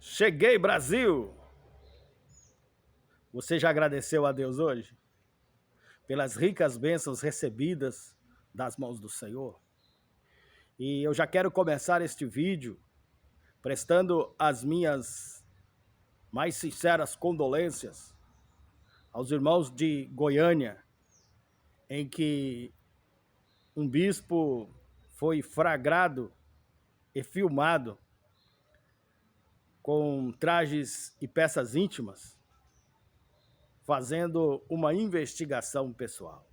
Cheguei, Brasil! Você já agradeceu a Deus hoje? Pelas ricas bênçãos recebidas das mãos do Senhor? E eu já quero começar este vídeo prestando as minhas mais sinceras condolências aos irmãos de Goiânia, em que um bispo foi flagrado e filmado com trajes e peças íntimas, fazendo uma investigação pessoal.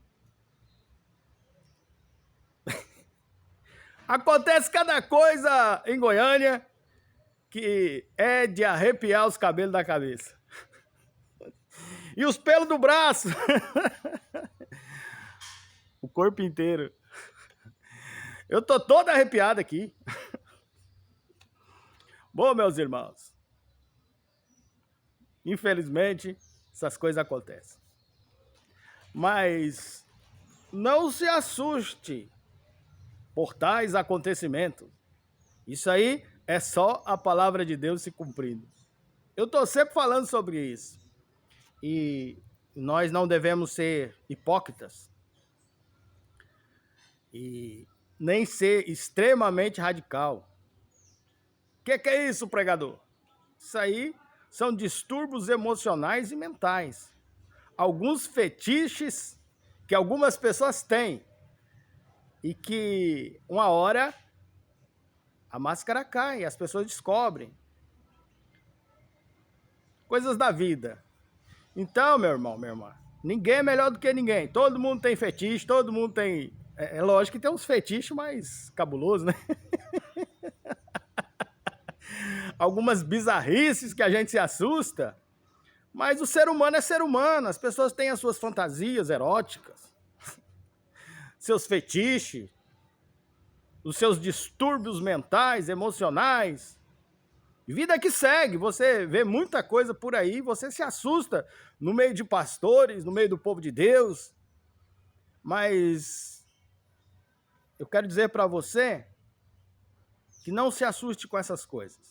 Acontece cada coisa em Goiânia que é de arrepiar os cabelos da cabeça. E os pelos do braço. O corpo inteiro. Eu tô todo arrepiado aqui. Bom, meus irmãos, infelizmente, essas coisas acontecem. Mas não se assuste por tais acontecimentos. Isso aí é só a palavra de Deus se cumprindo. Eu estou sempre falando sobre isso. E nós não devemos ser hipócritas. E nem ser extremamente radical. O que é isso, pregador? Isso aí são distúrbios emocionais e mentais. Alguns fetiches que algumas pessoas têm. E que uma hora a máscara cai, as pessoas descobrem. Coisas da vida. Então, meu irmão, minha irmã, ninguém é melhor do que ninguém. Todo mundo tem fetiche, todo mundo tem... É lógico que tem uns fetiches mais cabulosos, né? Algumas bizarrices que a gente se assusta. Mas o ser humano é ser humano. As pessoas têm as suas fantasias eróticas. Seus fetiches. Os seus distúrbios mentais, emocionais. Vida que segue, você vê muita coisa por aí, você se assusta no meio de pastores, no meio do povo de Deus. Mas eu quero dizer para você que não se assuste com essas coisas.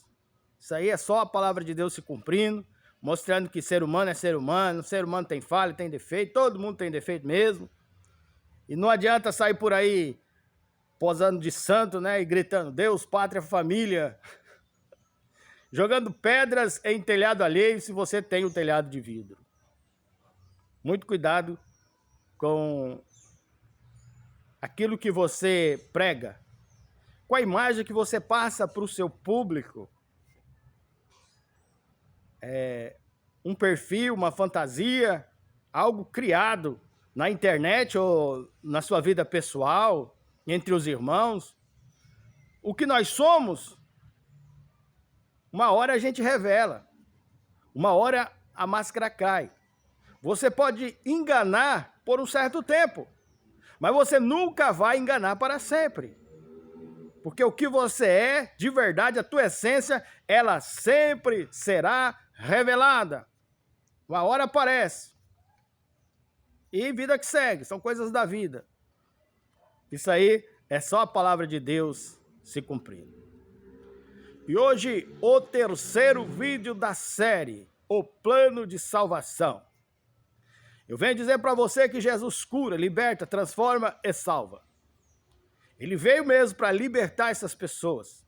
Isso aí é só a palavra de Deus se cumprindo, mostrando que ser humano é ser humano, ser humano tem falha, tem defeito, todo mundo tem defeito mesmo. E não adianta sair por aí posando de santo, né, e gritando Deus, pátria, família, jogando pedras em telhado alheio se você tem um telhado de vidro. Muito cuidado com aquilo que você prega, com a imagem que você passa para o seu público. Um perfil, uma fantasia, algo criado na internet ou na sua vida pessoal, entre os irmãos. O que nós somos, uma hora a gente revela, uma hora a máscara cai. Você pode enganar por um certo tempo, mas você nunca vai enganar para sempre. Porque o que você é, de verdade, a tua essência, ela sempre será revelada. Uma hora aparece. E vida que segue, são coisas da vida. Isso aí é só a palavra de Deus se cumprindo. E hoje, o terceiro vídeo da série, O Plano de Salvação. Eu venho dizer para você que Jesus cura, liberta, transforma e salva. Ele veio mesmo para libertar essas pessoas.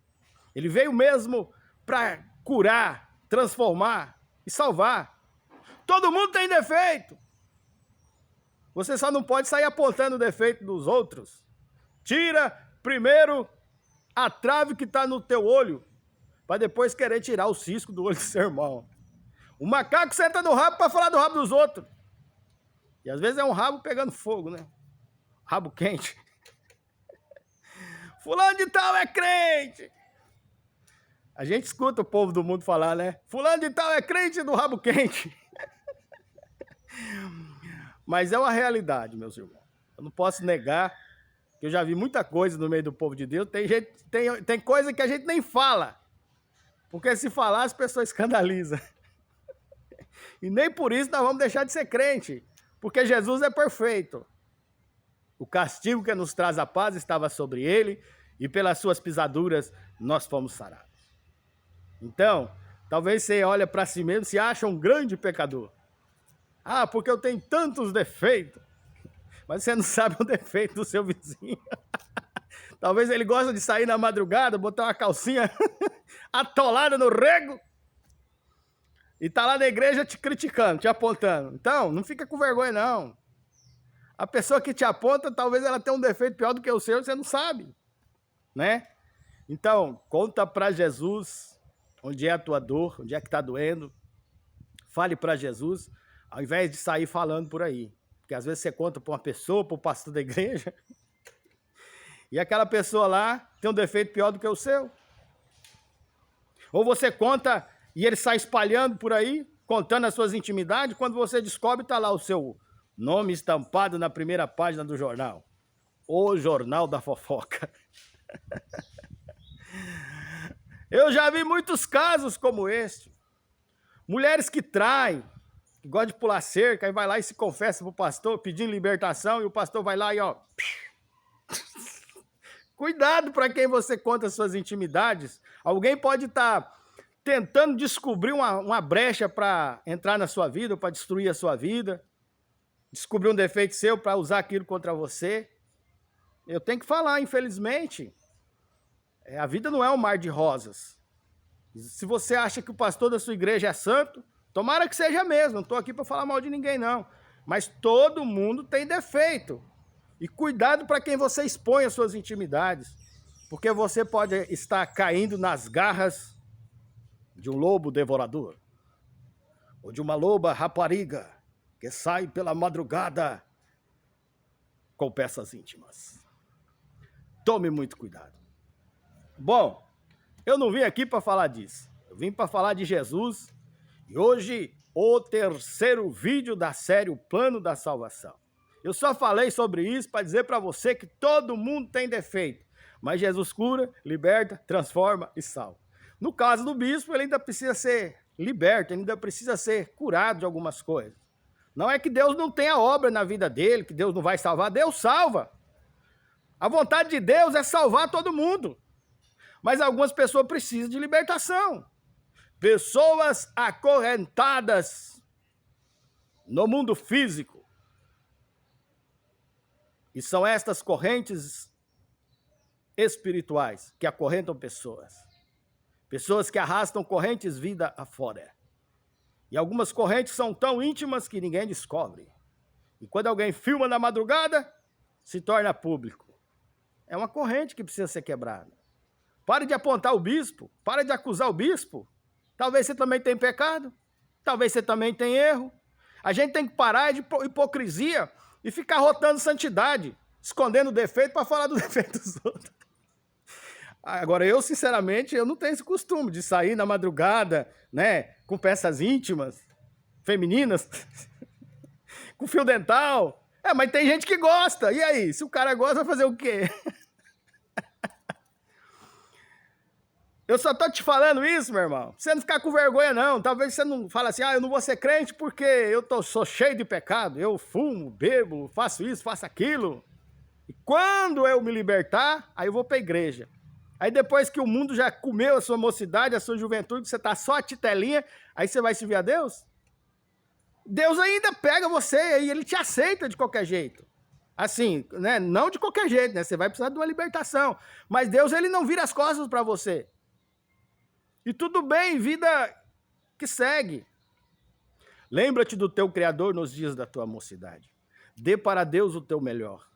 Ele veio mesmo para curar, transformar e salvar. Todo mundo tem defeito. Você só não pode sair apontando o defeito dos outros. Tira primeiro a trave que está no teu olho, para depois querer tirar o cisco do olho do seu irmão. O macaco senta no rabo para falar do rabo dos outros. E às vezes é um rabo pegando fogo, né? Rabo quente. Fulano de tal é crente. A gente escuta o povo do mundo falar, né? Fulano de tal é crente do rabo quente. Mas é uma realidade, meus irmãos. Eu não posso negar que eu já vi muita coisa no meio do povo de Deus. Tem coisa que a gente nem fala. Porque se falar, as pessoas escandalizam. E nem por isso nós vamos deixar de ser crente. Porque Jesus é perfeito. O castigo que nos traz a paz estava sobre ele, e pelas suas pisaduras nós fomos sarados. Então, Talvez você olha para si mesmo e se acha um grande pecador. Ah, porque eu tenho tantos defeitos. Mas você não sabe o defeito do seu vizinho. Talvez ele gosta de sair na madrugada, botar uma calcinha atolada no rego e tá lá na igreja te criticando, te apontando. Então, não fica com vergonha, não. A pessoa que te aponta, talvez ela tenha um defeito pior do que o seu, você não sabe, né? Então, conta para Jesus onde é a tua dor, onde é que está doendo. Fale para Jesus, ao invés de sair falando por aí. Porque às vezes você conta para uma pessoa, para o pastor da igreja, e aquela pessoa lá tem um defeito pior do que o seu. Ou você conta e ele sai espalhando por aí, contando as suas intimidades, quando você descobre, está lá o seu nome estampado na primeira página do jornal. O Jornal da Fofoca. Eu já vi muitos casos como este. Mulheres que traem, que gostam de pular cerca, aí vai lá e se confessa para o pastor, pedindo libertação, e o pastor vai lá e ó... Cuidado para quem você conta as suas intimidades. Alguém pode estar tentando descobrir uma brecha para entrar na sua vida, para destruir a sua vida. Descobrir um defeito seu para usar aquilo contra você. Eu tenho que falar, infelizmente. A vida não é um mar de rosas. Se você acha que o pastor da sua igreja é santo, tomara que seja mesmo. Não estou aqui para falar mal de ninguém, não. Mas todo mundo tem defeito. E cuidado para quem você expõe as suas intimidades, porque você pode estar caindo nas garras de um lobo devorador, ou de uma loba rapariga, que sai pela madrugada com peças íntimas. Tome muito cuidado. Bom, eu não vim aqui para falar disso, eu vim para falar de Jesus, e hoje o terceiro vídeo da série O Plano da Salvação. Eu só falei sobre isso para dizer para você que todo mundo tem defeito, mas Jesus cura, liberta, transforma e salva. No caso do bispo, ele ainda precisa ser liberto, ele ainda precisa ser curado de algumas coisas. Não é que Deus não tenha obra na vida dele, que Deus não vai salvar, Deus salva. A vontade de Deus é salvar todo mundo, mas algumas pessoas precisam de libertação. Pessoas acorrentadas no mundo físico. E são estas correntes espirituais que acorrentam pessoas. Pessoas que arrastam correntes vida afora. E algumas correntes são tão íntimas que ninguém descobre. E quando alguém filma na madrugada, se torna público. É uma corrente que precisa ser quebrada. Pare de apontar o bispo, pare de acusar o bispo. Talvez você também tenha pecado, talvez você também tenha erro. A gente tem que parar de hipocrisia e ficar rotando santidade, escondendo defeito para falar do defeito dos outros. Agora, eu, sinceramente, eu não tenho esse costume de sair na madrugada, né, com peças íntimas, femininas, com fio dental. Mas tem gente que gosta. E aí? Se o cara gosta, vai fazer o quê? Eu só tô te falando isso, meu irmão. Você não ficar com vergonha, não. Talvez você não fale assim, eu não vou ser crente porque sou cheio de pecado. Eu fumo, bebo, faço isso, faço aquilo. E quando eu me libertar, aí eu vou pra igreja. Aí depois que o mundo já comeu a sua mocidade, a sua juventude, você tá só a titelinha, aí você vai servir a Deus? Deus ainda pega você e ele te aceita de qualquer jeito. Assim, né? Não de qualquer jeito, né? Você vai precisar de uma libertação. Mas Deus, ele não vira as costas para você. E tudo bem, vida que segue. Lembra-te do teu Criador nos dias da tua mocidade. Dê para Deus o teu melhor.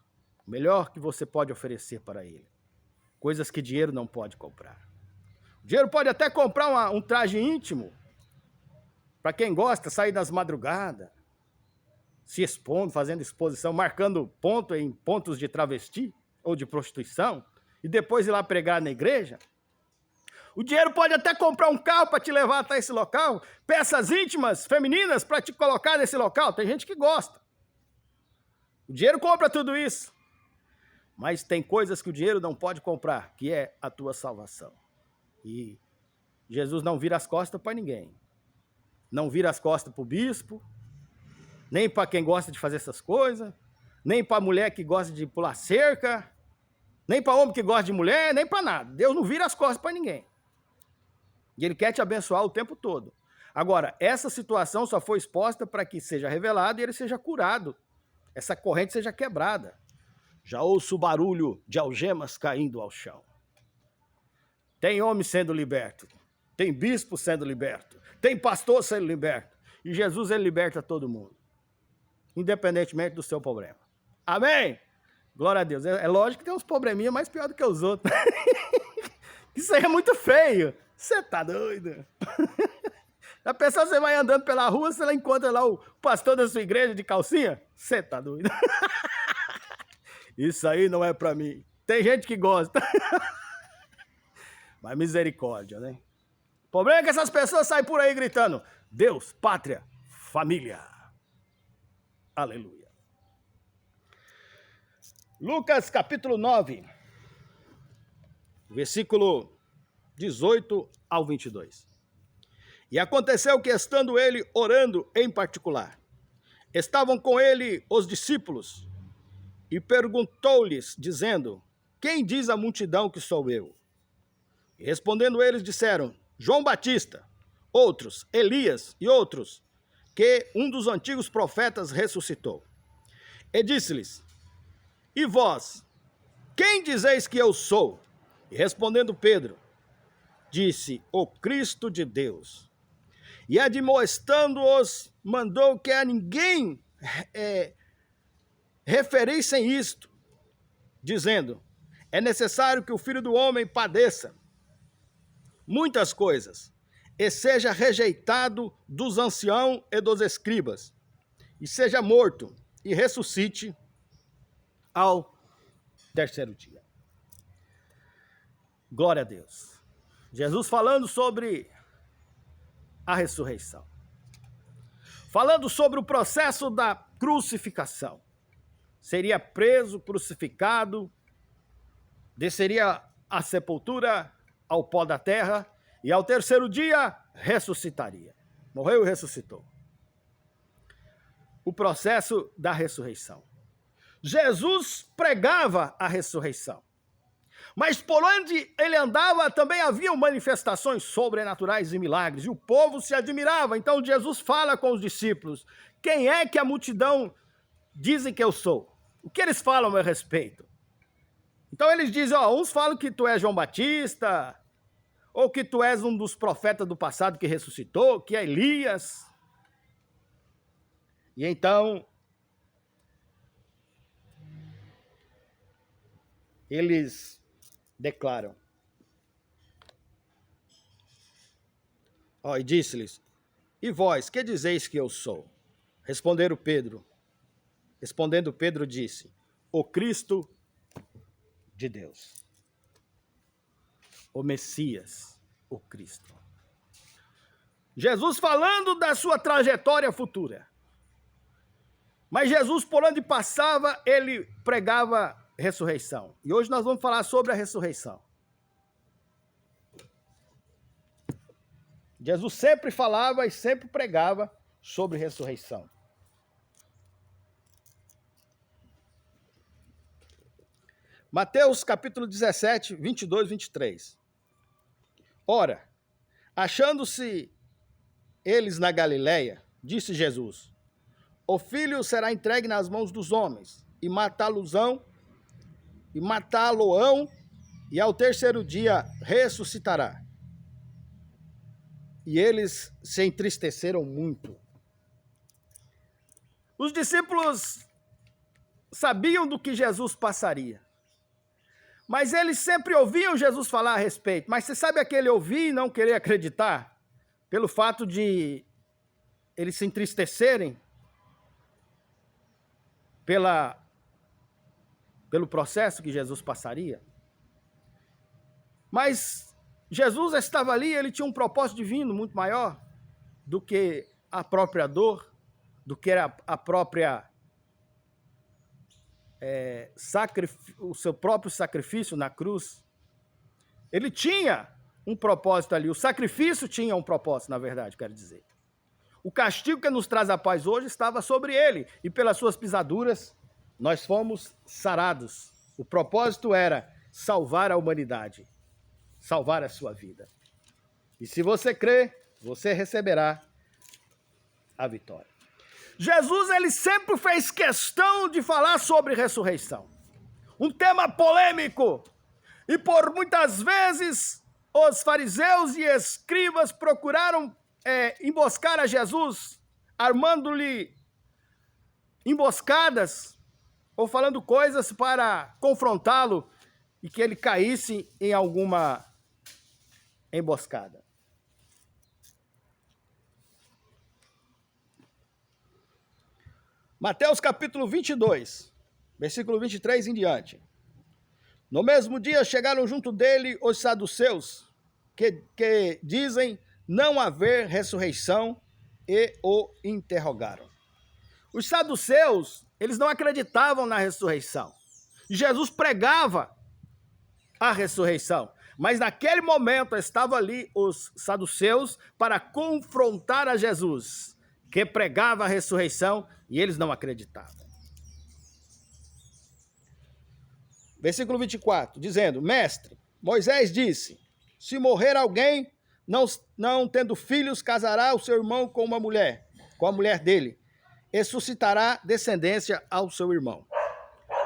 O melhor que você pode oferecer para Ele. Coisas que dinheiro não pode comprar. O dinheiro pode até comprar um traje íntimo. Para quem gosta, sair nas madrugadas. Se expondo, fazendo exposição, marcando ponto em pontos de travesti ou de prostituição. E depois ir lá pregar na igreja. O dinheiro pode até comprar um carro para te levar até esse local, peças íntimas, femininas, para te colocar nesse local. Tem gente que gosta. O dinheiro compra tudo isso. Mas tem coisas que o dinheiro não pode comprar, que é a tua salvação. E Jesus não vira as costas para ninguém. Não vira as costas para o bispo, nem para quem gosta de fazer essas coisas, nem para a mulher que gosta de pular cerca, nem para homem que gosta de mulher, nem para nada. Deus não vira as costas para ninguém. E ele quer te abençoar o tempo todo. Agora, essa situação só foi exposta para que seja revelado e ele seja curado. Essa corrente seja quebrada. Já ouço o barulho de algemas caindo ao chão. Tem homem sendo liberto. Tem bispo sendo liberto. Tem pastor sendo liberto. E Jesus, ele liberta todo mundo. Independentemente do seu problema. Amém? Glória a Deus. É lógico que tem uns probleminha mais pior do que os outros. Isso aí é muito feio. Você tá doido? A pessoa, você vai andando pela rua, você encontra lá o pastor da sua igreja de calcinha? Você tá doido? Isso aí não é pra mim. Tem gente que gosta. Mas misericórdia, né? O problema é que essas pessoas saem por aí gritando: Deus, pátria, família. Aleluia. Lucas capítulo 9, versículo 18 ao 22. E aconteceu que, estando ele orando em particular, estavam com ele os discípulos, e perguntou-lhes, dizendo: Quem diz a multidão que sou eu? E respondendo eles, disseram: João Batista, outros, Elias, e outros, que um dos antigos profetas ressuscitou. E disse-lhes: E vós, quem dizeis que eu sou? E respondendo Pedro, disse: O Cristo de Deus. E admoestando-os, mandou que a ninguém referissem isto, dizendo: É necessário que o Filho do Homem padeça muitas coisas, e seja rejeitado dos anciãos e dos escribas, e seja morto, e ressuscite ao terceiro dia. Glória a Deus. Jesus falando sobre a ressurreição. Falando sobre o processo da crucificação. Seria preso, crucificado, desceria à sepultura, ao pó da terra, e ao terceiro dia ressuscitaria. Morreu e ressuscitou. O processo da ressurreição. Jesus pregava a ressurreição. Mas por onde ele andava também haviam manifestações sobrenaturais e milagres, e o povo se admirava. Então Jesus fala com os discípulos: Quem é que a multidão dizem que eu sou? O que eles falam a meu respeito? Então eles dizem, uns falam que tu és João Batista, ou que tu és um dos profetas do passado que ressuscitou, que é Elias. E então eles declaram. E disse-lhes: E vós, que dizeis que eu sou? Respondendo Pedro disse: O Cristo de Deus. O Messias, o Cristo. Jesus falando da sua trajetória futura. Mas Jesus, por onde passava, ele pregava ressurreição. E hoje nós vamos falar sobre a ressurreição. Jesus sempre falava e sempre pregava sobre ressurreição. Mateus capítulo 17, 22, 23. Ora, achando-se eles na Galileia, disse Jesus: O filho será entregue nas mãos dos homens, e matá-lo-ão, e ao terceiro dia ressuscitará. E eles se entristeceram muito. Os discípulos sabiam do que Jesus passaria. Mas eles sempre ouviam Jesus falar a respeito. Mas você sabe aquele ouvir e não querer acreditar? Pelo fato de eles se entristecerem pelo processo que Jesus passaria. Mas Jesus estava ali, ele tinha um propósito divino muito maior do que a própria dor, do que a própria o seu próprio sacrifício na cruz. Ele tinha um propósito ali, o sacrifício tinha um propósito, na verdade, quero dizer. O castigo que nos traz a paz hoje estava sobre ele, e pelas suas pisaduras nós fomos sarados. O propósito era salvar a humanidade, salvar a sua vida. E se você crê, você receberá a vitória. Jesus, ele sempre fez questão de falar sobre ressurreição. Um tema polêmico. E por muitas vezes, os fariseus e escribas procuraram emboscar a Jesus, armando-lhe emboscadas, ou falando coisas para confrontá-lo e que ele caísse em alguma emboscada. Mateus capítulo 22, versículo 23 em diante. No mesmo dia chegaram junto dele os saduceus, que dizem não haver ressurreição, e o interrogaram. Os saduceus, eles não acreditavam na ressurreição. Jesus pregava a ressurreição, mas naquele momento estavam ali os saduceus para confrontar a Jesus, que pregava a ressurreição, e eles não acreditavam. Versículo 24, dizendo: Mestre, Moisés disse, se morrer alguém, não tendo filhos, casará o seu irmão com a mulher dele, e suscitará descendência ao seu irmão.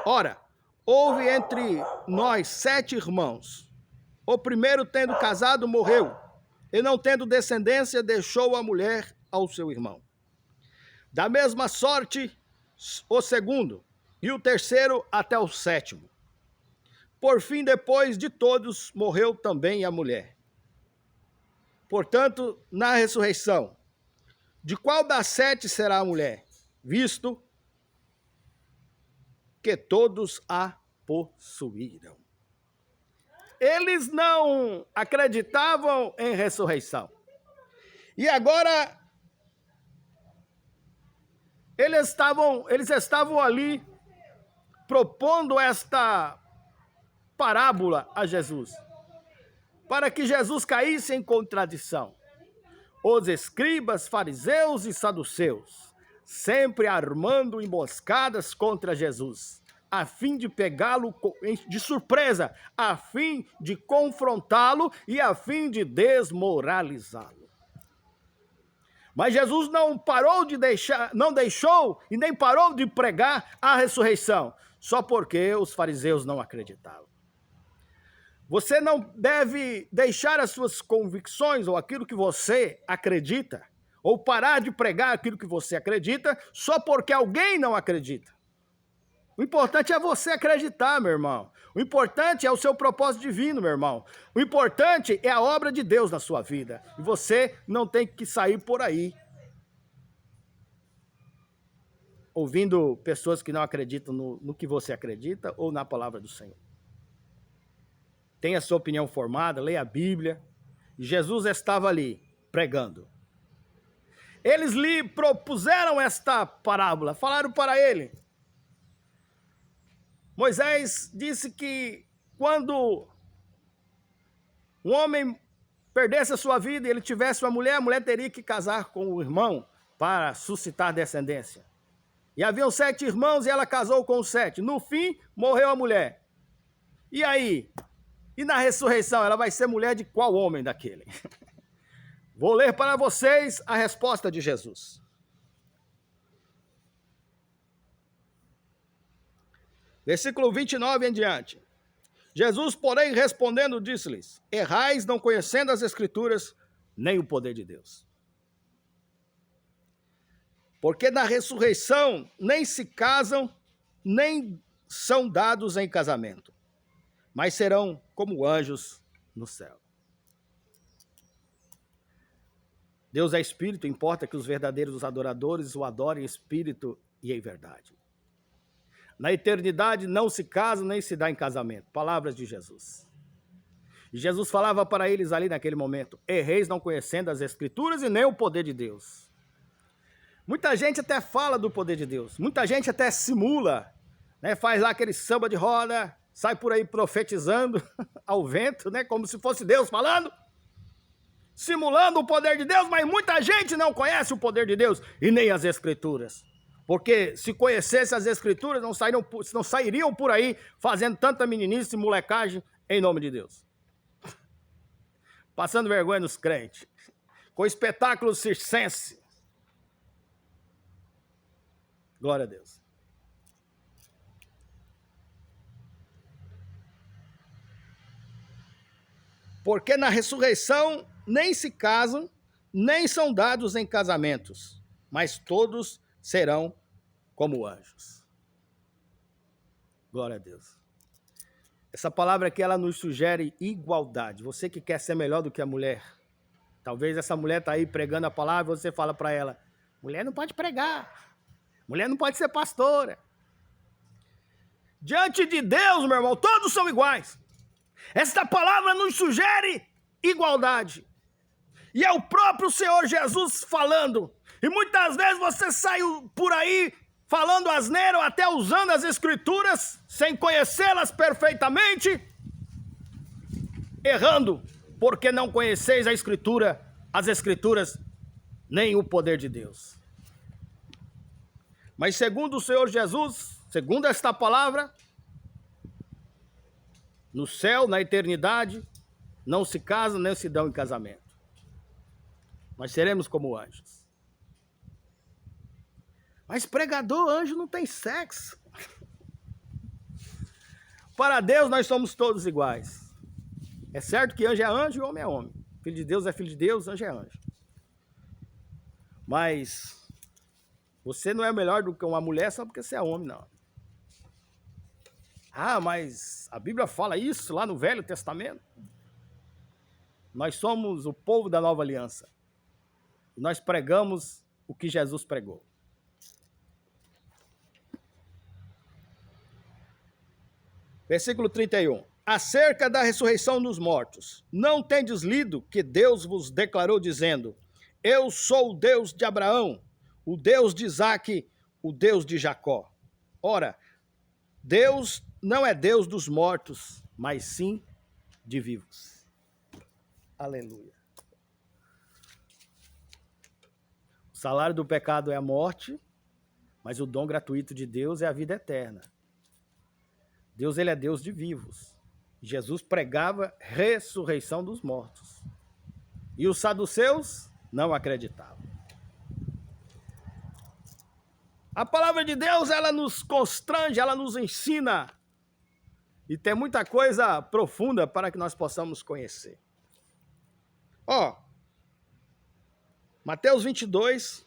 Ora, houve entre nós 7 irmãos. O primeiro, tendo casado, morreu, e não tendo descendência, deixou a mulher ao seu irmão. Da mesma sorte, o segundo, e o terceiro até o 7º. Por fim, depois de todos, morreu também a mulher. Portanto, na ressurreição, de qual das 7 será a mulher? Visto que todos a possuíram. Eles não acreditavam em ressurreição. E agora, eles estavam ali propondo esta parábola a Jesus, para que Jesus caísse em contradição. Os escribas, fariseus e saduceus, sempre armando emboscadas contra Jesus, a fim de pegá-lo de surpresa, a fim de confrontá-lo e a fim de desmoralizá-lo. Mas Jesus não deixou e nem parou de pregar a ressurreição, só porque os fariseus não acreditavam. Você não deve deixar as suas convicções ou aquilo que você acredita, ou parar de pregar aquilo que você acredita, só porque alguém não acredita. O importante é você acreditar, meu irmão. O importante é o seu propósito divino, meu irmão. O importante é a obra de Deus na sua vida. E você não tem que sair por aí ouvindo pessoas que não acreditam no que você acredita ou na palavra do Senhor. Tenha a sua opinião formada, leia a Bíblia. Jesus estava ali pregando. Eles lhe propuseram esta parábola, falaram para ele. Moisés disse que quando um homem perdesse a sua vida e ele tivesse uma mulher, a mulher teria que casar com o irmão para suscitar descendência. E haviam 7 irmãos e ela casou com os 7. No fim, morreu a mulher. E aí? E na ressurreição, ela vai ser mulher de qual homem daquele? Vou ler para vocês a resposta de Jesus. Versículo 29 em diante. Jesus, porém, respondendo, disse-lhes: errais não conhecendo as Escrituras, nem o poder de Deus. Porque na ressurreição nem se casam, nem são dados em casamento, mas serão como anjos no céu. Deus é espírito, importa que os verdadeiros adoradores o adorem em espírito e em verdade. Na eternidade não se casa nem se dá em casamento. Palavras de Jesus. E Jesus falava para eles ali naquele momento: erreis não conhecendo as Escrituras e nem o poder de Deus. Muita gente até fala do poder de Deus. Muita gente até simula, né? Faz lá aquele samba de roda, sai por aí profetizando ao vento, né? Como se fosse Deus falando. Simulando o poder de Deus, mas muita gente não conhece o poder de Deus e nem as Escrituras. Porque se conhecesse as Escrituras, não sairiam por aí fazendo tanta meninice e molecagem em nome de Deus. passando vergonha nos crentes, com espetáculo circense. Glória a Deus. Porque na ressurreição nem se casam, nem são dados em casamentos, mas todos serão como anjos. Glória a Deus. Essa palavra aqui, ela nos sugere igualdade. Você que quer ser melhor do que a mulher. Talvez essa mulher está aí pregando a palavra e você fala para ela, mulher não pode pregar. Mulher não pode ser pastora. Diante de Deus, meu irmão, todos são iguais. Esta palavra nos sugere igualdade. E é o próprio Senhor Jesus falando. E muitas vezes você sai por aí falando asneira ou até usando as escrituras sem conhecê-las perfeitamente, errando, porque não conheceis a escritura, as escrituras, nem o poder de Deus. Mas segundo o Senhor Jesus, segundo esta palavra, no céu, na eternidade, não se casam nem se dão em casamento. Nós seremos como anjos. Mas pregador, anjo não tem sexo. Para Deus nós somos todos iguais. É certo que anjo é anjo e homem é homem. Filho de Deus é filho de Deus, anjo é anjo. Mas você não é melhor do que uma mulher só porque você é homem, não. Ah, mas a Bíblia fala isso lá no Velho Testamento. Nós somos o povo da nova aliança. Nós pregamos o que Jesus pregou. Versículo 31. Acerca da ressurreição dos mortos, não tendes lido que Deus vos declarou dizendo, eu sou o Deus de Abraão, o Deus de Isaque, o Deus de Jacó. Ora, Deus não é Deus dos mortos, mas sim de vivos. Aleluia. O salário do pecado é a morte, mas o dom gratuito de Deus é a vida eterna. Deus, ele é Deus de vivos. Jesus pregava ressurreição dos mortos. E os saduceus não acreditavam. A palavra de Deus, ela nos constrange, ela nos ensina. E tem muita coisa profunda para que nós possamos conhecer. Ó, Mateus 22,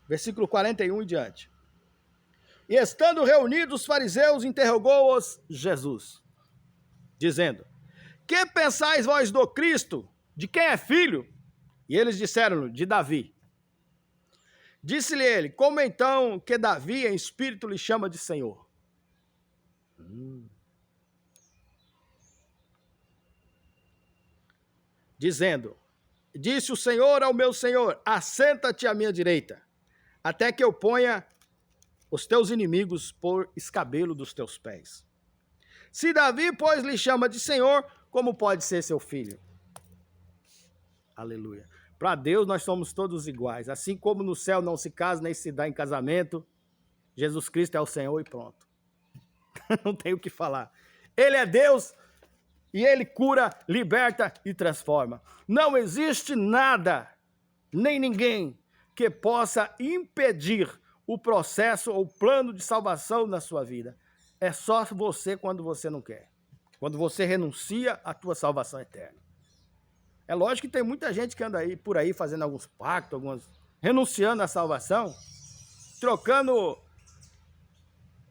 versículo 41 e diante. E estando reunidos os fariseus, interrogou-os Jesus, dizendo, que pensais vós do Cristo? De quem é filho? E eles disseram-lhe, de Davi. Disse-lhe ele, como então que Davi em espírito lhe chama de Senhor? Dizendo, disse o Senhor ao meu Senhor, assenta-te à minha direita, até que eu ponha os teus inimigos por escabelo dos teus pés. Se Davi, pois, lhe chama de Senhor, como pode ser seu filho? Aleluia. Para Deus nós somos todos iguais. Assim como no céu não se casa nem se dá em casamento, Jesus Cristo é o Senhor e pronto. Não tem o que falar. Ele é Deus e Ele cura, liberta e transforma. Não existe nada, nem ninguém, que possa impedir o processo ou plano de salvação na sua vida. É só você quando você não quer. Quando você renuncia à tua salvação eterna. É lógico que tem muita gente que anda aí por aí fazendo alguns pactos, renunciando à salvação, trocando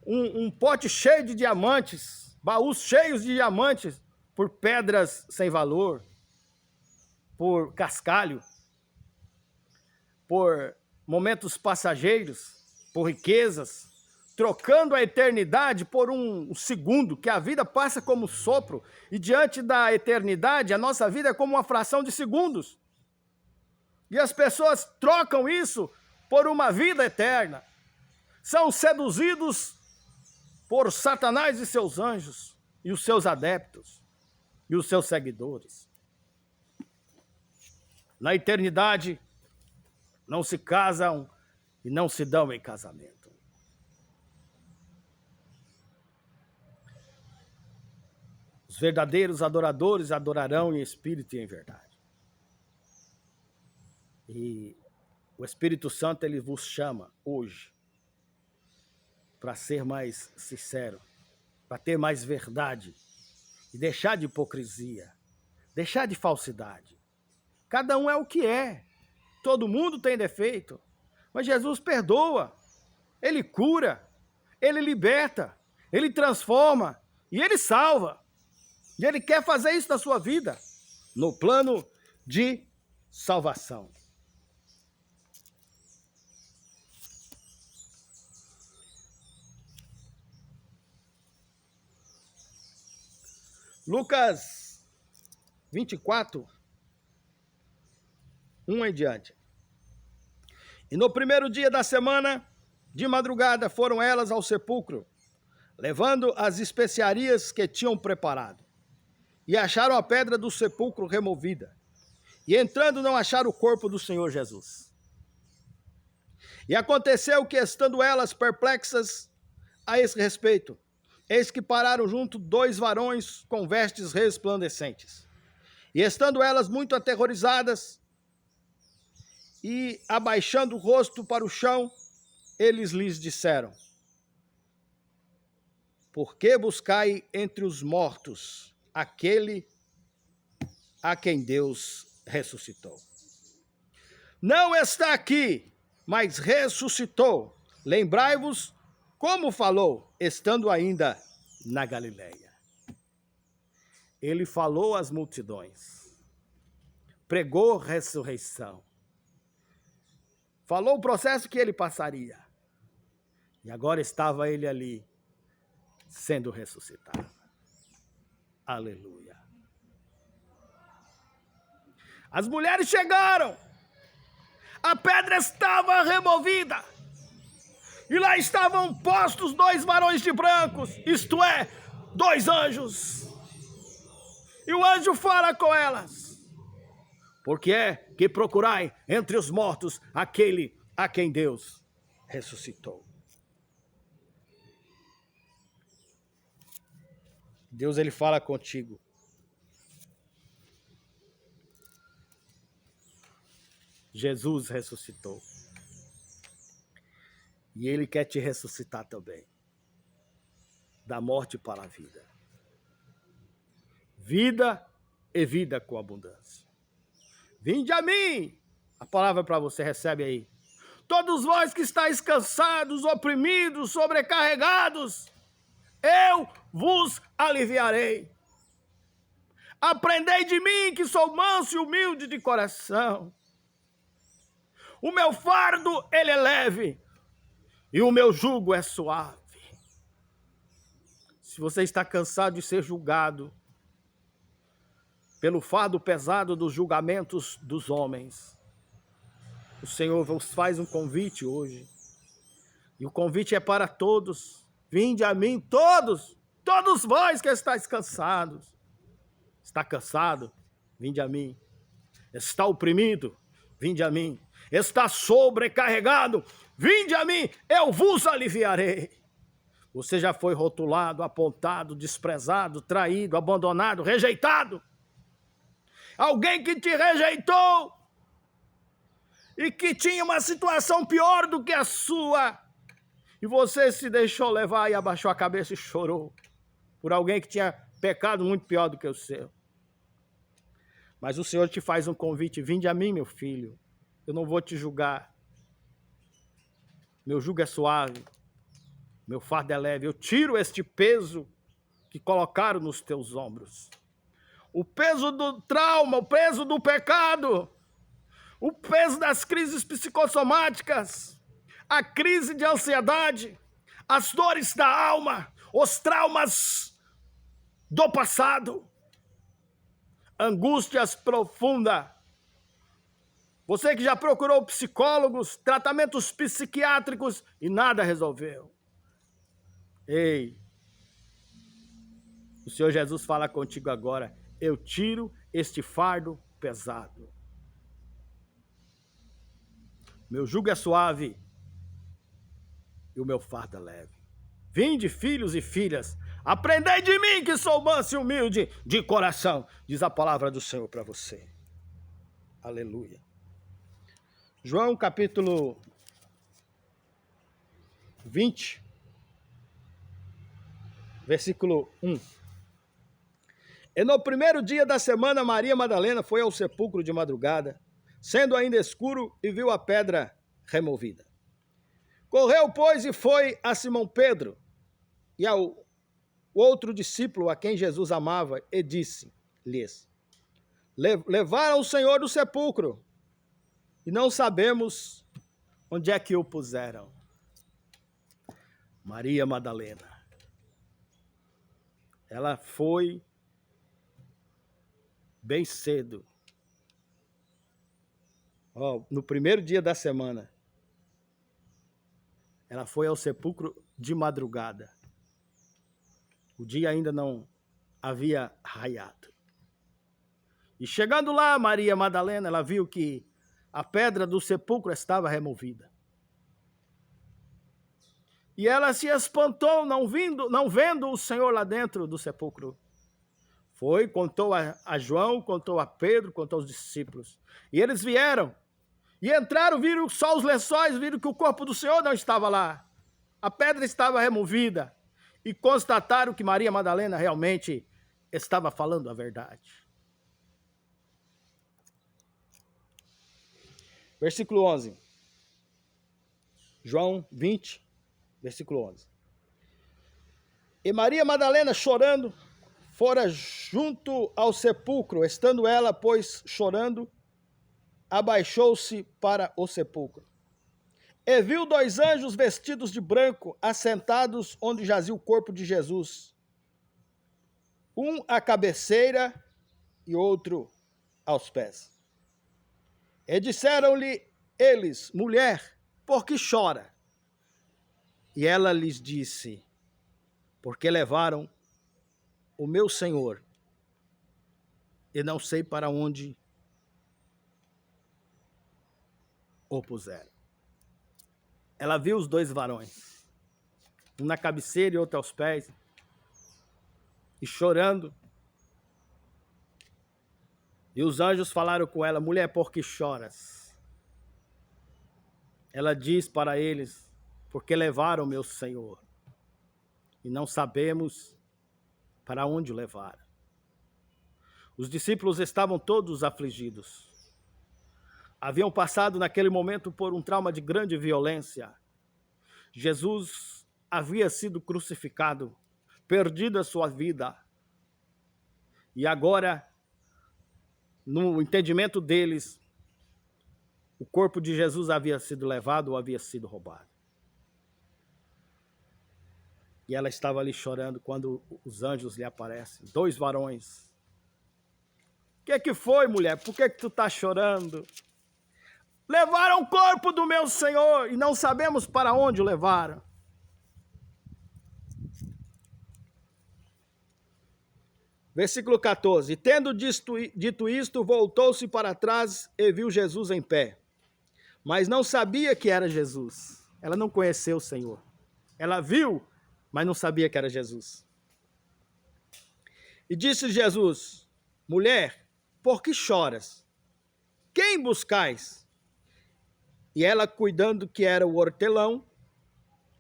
um pote cheio de diamantes, baús cheios de diamantes, por pedras sem valor, por cascalho, por momentos passageiros, por riquezas, trocando a eternidade por um segundo, que a vida passa como sopro, e diante da eternidade, a nossa vida é como uma fração de segundos. E as pessoas trocam isso por uma vida eterna. São seduzidos por Satanás e seus anjos, e os seus adeptos, e os seus seguidores. Na eternidade, não se casam e não se dão em casamento. Os verdadeiros adoradores adorarão em espírito e em verdade. E o Espírito Santo, ele vos chama hoje para ser mais sincero, para ter mais verdade e deixar de hipocrisia, deixar de falsidade. Cada um é o que é. Todo mundo tem defeito, mas Jesus perdoa, ele cura, ele liberta, ele transforma e ele salva. E ele quer fazer isso na sua vida, no plano de salvação. Lucas 24, 1 em diante. E no primeiro dia da semana, de madrugada, foram elas ao sepulcro, levando as especiarias que tinham preparado. E acharam a pedra do sepulcro removida. E entrando, não acharam o corpo do Senhor Jesus. E aconteceu que, estando elas perplexas a esse respeito, eis que pararam junto 2 varões com vestes resplandecentes. E estando elas muito aterrorizadas, e abaixando o rosto para o chão, eles lhes disseram: por que buscai entre os mortos aquele a quem Deus ressuscitou? Não está aqui, mas ressuscitou. Lembrai-vos como falou, estando ainda na Galileia. Ele falou às multidões, pregou ressurreição, falou o processo que ele passaria. E agora estava ele ali, sendo ressuscitado. Aleluia. As mulheres chegaram. A pedra estava removida. E lá estavam postos 2 varões de brancos, isto é, 2 anjos. E o anjo fala com elas: por que é que procurai entre os mortos aquele a quem Deus ressuscitou? Deus, ele fala contigo. Jesus ressuscitou. E ele quer te ressuscitar também. Da morte para a vida. Vida e vida com abundância. Vinde a mim. A palavra para você, recebe aí. Todos vós que estáis cansados, oprimidos, sobrecarregados, eu vos aliviarei. Aprendei de mim, que sou manso e humilde de coração. O meu fardo, ele é leve, e o meu jugo é suave. Se você está cansado de ser julgado pelo fardo pesado dos julgamentos dos homens, o Senhor vos faz um convite hoje. E o convite é para todos. Vinde a mim, todos vós que estáis cansados. Está cansado? Vinde a mim. Está oprimido? Vinde a mim. Está sobrecarregado? Vinde a mim, eu vos aliviarei. Você já foi rotulado, apontado, desprezado, traído, abandonado, rejeitado. Alguém que te rejeitou e que tinha uma situação pior do que a sua. E você se deixou levar e abaixou a cabeça e chorou por alguém que tinha pecado muito pior do que o seu. Mas o Senhor te faz um convite: vinde a mim, meu filho. Eu não vou te julgar. Meu jugo é suave. Meu fardo é leve. Eu tiro este peso que colocaram nos teus ombros. O peso do trauma, o peso do pecado, o peso das crises psicossomáticas, a crise de ansiedade, as dores da alma, os traumas do passado, angústias profundas. Você que já procurou psicólogos, tratamentos psiquiátricos e nada resolveu. Ei, o Senhor Jesus fala contigo agora: eu tiro este fardo pesado. Meu jugo é suave e o meu fardo é leve. Vinde, filhos e filhas, Aprendei de mim, que sou manso e humilde de coração, diz a palavra do Senhor para você. Aleluia. João capítulo 20, versículo 1. E no primeiro dia da semana, Maria Madalena foi ao sepulcro de madrugada, sendo ainda escuro, e viu a pedra removida. Correu, pois, e foi a Simão Pedro e ao outro discípulo a quem Jesus amava, e disse-lhes: levaram o Senhor do sepulcro, e não sabemos onde é que o puseram. Maria Madalena. Ela foi bem cedo. No primeiro dia da semana. Ela foi ao sepulcro de madrugada. O dia ainda não havia raiado. E chegando lá, Maria Madalena, ela viu que a pedra do sepulcro estava removida. E ela se espantou, não vendo o Senhor lá dentro do sepulcro. Foi, contou a João, contou a Pedro, contou aos discípulos. E eles vieram. E entraram, viram só os lençóis, viram que o corpo do Senhor não estava lá. A pedra estava removida. E constataram que Maria Madalena realmente estava falando a verdade. Versículo 11. João 20, versículo 11. E Maria Madalena, chorando, fora junto ao sepulcro. Estando ela, pois, chorando, abaixou-se para o sepulcro. E viu 2 anjos vestidos de branco, assentados onde jazia o corpo de Jesus. Um à cabeceira e outro aos pés. E disseram-lhe eles: mulher, por que chora? E ela lhes disse: porque levaram o meu Senhor, e não sei para onde o puseram. Ela viu os 2 varões, um na cabeceira e outro aos pés, e chorando. E os anjos falaram com ela: mulher, por que choras? Ela diz para eles: porque levaram o meu Senhor, e não sabemos para onde o levaram. Os discípulos estavam todos afligidos. Haviam passado naquele momento por um trauma de grande violência. Jesus havia sido crucificado, perdido a sua vida. E agora, no entendimento deles, o corpo de Jesus havia sido levado ou havia sido roubado. E ela estava ali chorando quando os anjos lhe aparecem. 2 varões. O que foi, mulher? Por que tu está chorando? Levaram o corpo do meu Senhor e não sabemos para onde o levaram. Versículo 14. E tendo dito isto, voltou-se para trás e viu Jesus em pé. Mas não sabia que era Jesus. Ela não conheceu o Senhor. Ela viu, mas não sabia que era Jesus. E disse Jesus: mulher, por que choras? Quem buscais? E ela, cuidando que era o hortelão,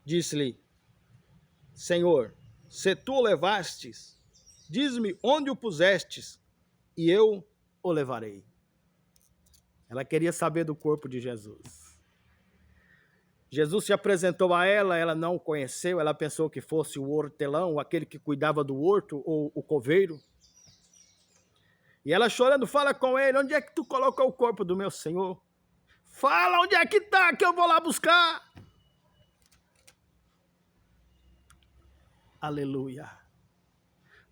disse-lhe: Senhor, se tu o levastes, diz-me onde o pusestes, e eu o levarei. Ela queria saber do corpo de Jesus. Jesus se apresentou a ela, ela não o conheceu, ela pensou que fosse o hortelão, aquele que cuidava do horto, ou o coveiro. E ela chorando, fala com ele: onde é que tu colocou o corpo do meu Senhor? Fala onde é que está, que eu vou lá buscar. Aleluia.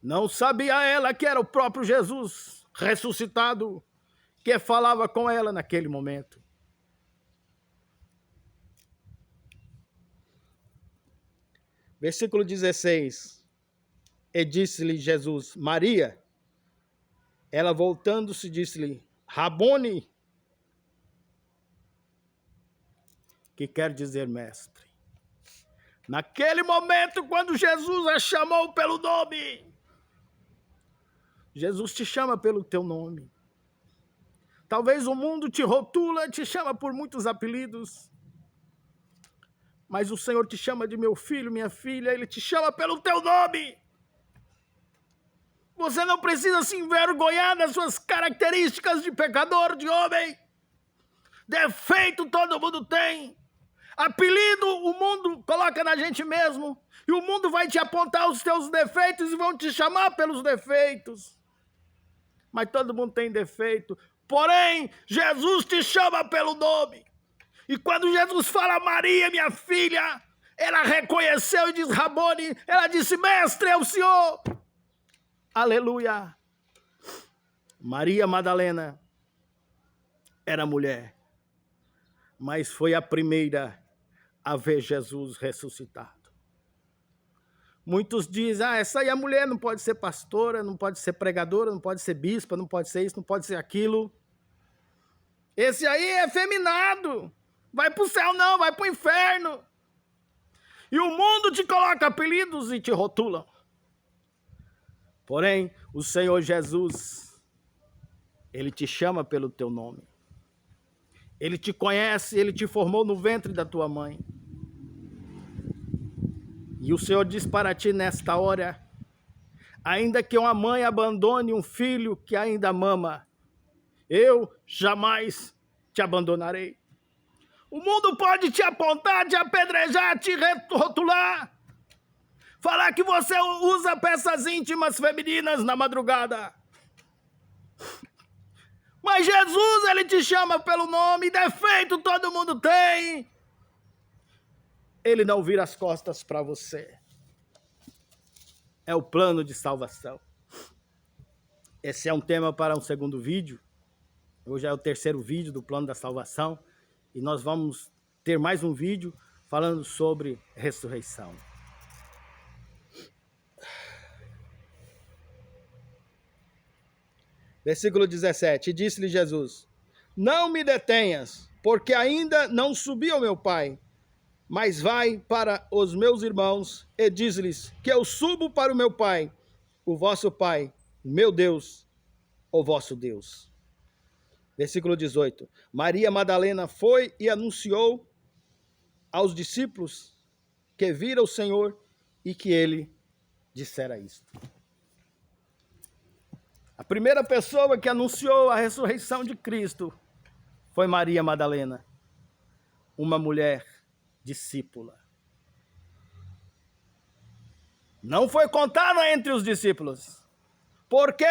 Não sabia ela que era o próprio Jesus ressuscitado que falava com ela naquele momento. Versículo 16. E disse-lhe Jesus: Maria. Ela, voltando-se, disse-lhe: Rabone, que quer dizer mestre. Naquele momento, quando Jesus a chamou pelo nome, Jesus te chama pelo teu nome. Talvez o mundo te rotula, te chama por muitos apelidos, mas o Senhor te chama de meu filho, minha filha, Ele te chama pelo teu nome. Você não precisa se envergonhar das suas características de pecador, de homem. Defeito todo mundo tem. Apelido o mundo coloca na gente mesmo. E o mundo vai te apontar os teus defeitos e vão te chamar pelos defeitos. Mas todo mundo tem defeito. Porém, Jesus te chama pelo nome. E quando Jesus fala Maria, minha filha, ela reconheceu e diz Rabone, ela disse, mestre, é o Senhor. Aleluia. Maria Madalena era mulher, mas foi a primeira a ver Jesus ressuscitado. Muitos dizem, essa aí a mulher não pode ser pastora, não pode ser pregadora, não pode ser bispa, não pode ser isso, não pode ser aquilo. Esse aí é efeminado. Vai para o céu não, vai para o inferno. E o mundo te coloca apelidos e te rotula. Porém, o Senhor Jesus, Ele te chama pelo teu nome. Ele te conhece, Ele te formou no ventre da tua mãe. E o Senhor diz para ti nesta hora, ainda que uma mãe abandone um filho que ainda mama, eu jamais te abandonarei. O mundo pode te apontar, te apedrejar, te rotular, falar que você usa peças íntimas femininas na madrugada. Mas Jesus, Ele te chama pelo nome, defeito todo mundo tem. Ele não vira as costas para você. É o plano de salvação. Esse é um tema para um segundo vídeo. Hoje é o terceiro vídeo do plano da salvação. E nós vamos ter mais um vídeo falando sobre ressurreição. Versículo 17. E disse-lhe Jesus, não me detenhas, porque ainda não subi ao meu Pai, mas vai para os meus irmãos e diz-lhes que eu subo para o meu Pai, o vosso Pai, o meu Deus, o vosso Deus. Versículo 18. Maria Madalena foi e anunciou aos discípulos que vira o Senhor e que ele dissera isto. A primeira pessoa que anunciou a ressurreição de Cristo foi Maria Madalena, uma mulher discípula. Não foi contada entre os discípulos, porque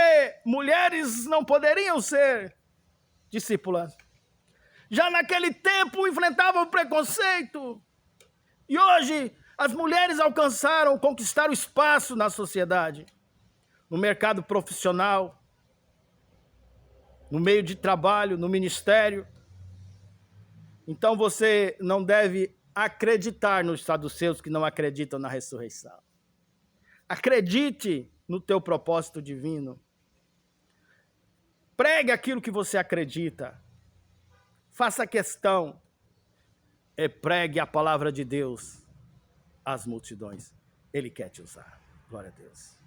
mulheres não poderiam ser discípulas. Já naquele tempo enfrentavam o preconceito. E hoje as mulheres alcançaram, conquistaram espaço na sociedade, no mercado profissional, no meio de trabalho, no ministério. Então você não deve acreditar nos saduceus que não acreditam na ressurreição. Acredite no teu propósito divino. Pregue aquilo que você acredita. Faça questão e pregue a palavra de Deus às multidões. Ele quer te usar. Glória a Deus.